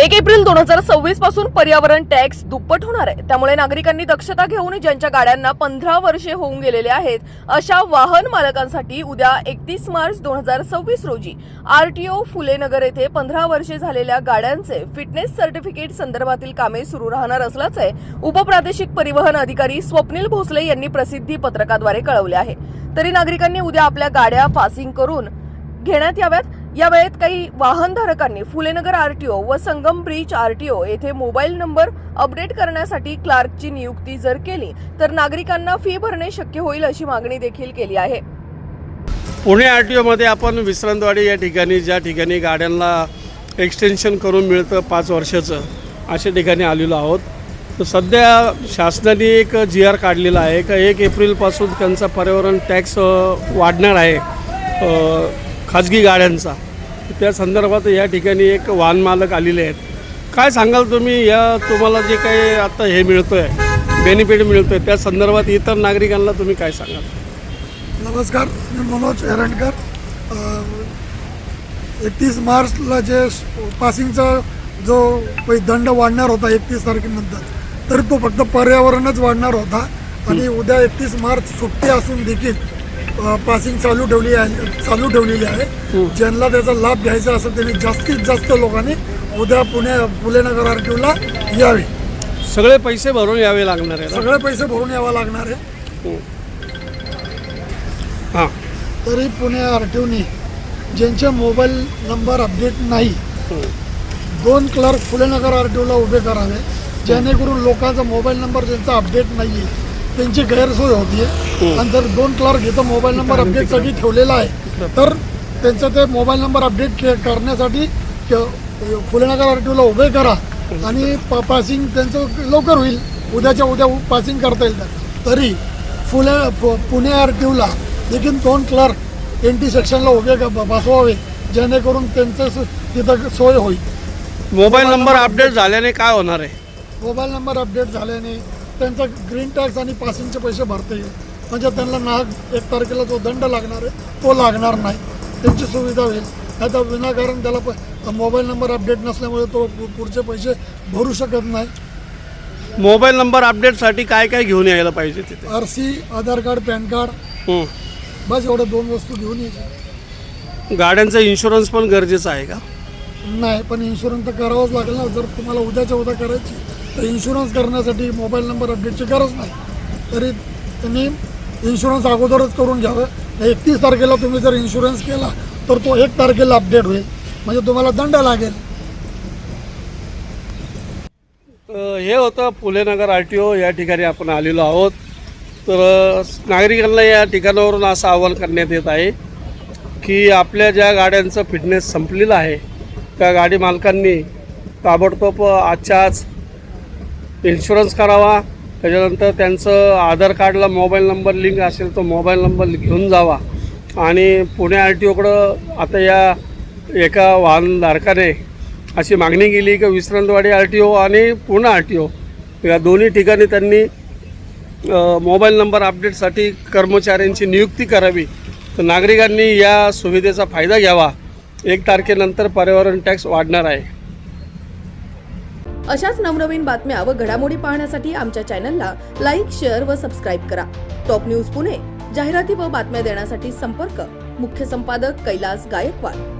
1 April 2026 पासून पर्यावरण tax दुप्पट होणार आहे। त्यामुळे नागरिकांनी दक्षता घेऊन ज्यांच्या गाड्यांना 15 वर्षे होऊन गेलेले आहेत अशा वाहन मालकांसाठी उद्या 31 मार्च 2026 रोजी आरटीओ फुले नगर येथे 15 वर्षे झालेल्या गाड्यांचे फिटनेस सर्टिफिकेट संदर्भातील कामे सुरू राहणार असल्याचे उपप्रादेशिक परिवहन अधिकारी स्वप्नील भोसले यांनी प्रसिद्धी पत्रकाद्वारे कळवले आहे। तरी नागरिकांनी उद्या आपल्या गाड्या पासिंग करून घेण्यात याव्यात। या वेळेत काही वाहनधारकांनी फुलेनगर आरटीओ व संगम ब्रिज आरटीओ येथे मोबाईल नंबर अपडेट करण्यासाठी क्लार्कची नियुक्ती जर केली तर नागरिकांना फी भरणे शक्य होईल अशी मागणी देखील केली आहे। पुणे आरटीओ मध्ये आपण विश्रांतवाडी या ठिकाणी ज्या ठिकाणी गाड्यांना एक्सटेन्शन करून मिळतं 5 वर्षाचं अशा ठिकाणी आलेलो आहोत। तर सध्या शासनाने एक GR काढलेला आहे का 1 एप्रिलपासून त्यांचा पर्यावरण टॅक्स वाढणार आहे खाजगी गाड्यांचा। त्या संदर्भात या ठिकाणी एक वाहन मालक आलेले आहेत। काय सांगाल तुम्ही या तुम्हाला जे काही आता हे मिळतोय बेनिफिट मिळतोय त्या संदर्भात इतर नागरिकांना तुम्ही काय सांगाल? नमस्कार, मी मनोज एरंडकर। 31 मार्चला जे पासिंगचा जो दंड वाढणार होता 31 तारखेनंतर तरी तो फक्त पर्यावरणच वाढणार होता आणि उद्या 31 मार्च सुट्टी असून देखील पासिंग चालू ठेवलेली आहे। ज्यांना त्याचा लाभ घ्यायचा असेल त्यांनी जास्तीत जास्त लोकांनी उद्या फुलेनगर आरटीओला यावे। सगळे पैसे भरून यावे लागणार आहे? सगळे पैसे भरून यावं लागणार आहे। हां, तरी पुणे आरटीओने ज्यांचे मोबाईल नंबर अपडेट नाही 2 क्लर्क फुलेनगर आरटीओला उभे करावे, जेणेकरून लोकांचा मोबाईल नंबर ज्यांचा अपडेट नाही आहे त्यांची गैरसोय होती आहे। आणि जर 2 क्लर्क इथं मोबाईल नंबर अपडेटसाठी ठेवलेला आहे तर त्यांचं ते मोबाईल नंबर अपडेट करण्यासाठी फुलेनगर आरटीओला उभे करा आणि पासिंग त्यांचं लवकर होईल। उद्याच्या उद्या पासिंग करता येईल। तरी पुणे आरटीओला देखील 2 क्लर्क NT सेक्शनला उभे बसवावे जेणेकरून त्यांचं तिथं सोय होईल। मोबाईल नंबर अपडेट झाल्याने काय होणार आहे? मोबाईल नंबर अपडेट झाल्याने त्यांचा ग्रीन टॅक्स आणि पासिंगचे पैसे भरता येईल, म्हणजे त्यांना नाहक 1 तारखेला जो दंड लागणार आहे तो लागणार नाही, त्यांची सुविधा होईल। आता विनाकारण त्याला मोबाईल नंबर अपडेट नसल्यामुळे तो पुढचे पैसे भरू शकत नाही। मोबाईल नंबर अपडेटसाठी काय काय घेऊन यायला पाहिजे तिथे? RC, आधार कार्ड, पॅन कार्ड, बस एवढ्या 2 वस्तू घेऊन यायच्या। गाड्यांचा इन्शुरन्स पण गरजेचा आहे का? नाही, पण इन्शुरन्स तर करावंच लागेल ना। जर तुम्हाला उद्याच्या उद्या करायची तर इन्शुरन्स करण्यासाठी मोबाईल नंबर अपडेटची गरज नाही, तरी त्यांनी इन्शुरन्स अगोदरच करून घ्यावं। 31 तारखेला तुम्ही जर इन्शुरन्स केला तर तो 1 तारखेला अपडेट होईल, म्हणजे तुम्हाला दंड लागेल। हे होतं फुलेनगर आरटीओ या ठिकाणी आपण आलेलो आहोत। तर नागरिकांना या ठिकाणावरून असं आवाहन करण्यात येत आहे की आपल्या ज्या गाड्यांचं फिटनेस संपलेलं आहे त्या गाडी मालकांनी ताबडतोब आजच्या आज इन्शुरन्स करावा। त्याच्यानंतर त्यांचं आधार कार्डला मोबाईल नंबर लिंक असेल तो मोबाईल नंबर घेऊन जावा। आणि पुणे आरटीओकडं आता या एका वाहनधारकाने अशी मागणी केली की विश्रांतवाडी आरटीओ आणि पुणे आरटीओ या दोन्ही ठिकाणी त्यांनी मोबाईल नंबर अपडेटसाठी कर्मचाऱ्यांची नियुक्ती करावी। तर नागरिकांनी या सुविधेचा फायदा घ्यावा। 1 तारखेनंतर पर्यावरण टॅक्स वाढणार आहे। अशाच नवनवीन बातम्या व घडामोडी पाहण्यासाठी आमच्या चॅनलला लाईक, शेअर व सबस्क्राईब करा। टॉप न्यूज पुणे जाहिराती व बातम्या देण्यासाठी संपर्क मुख्य संपादक कैलास गायकवाड।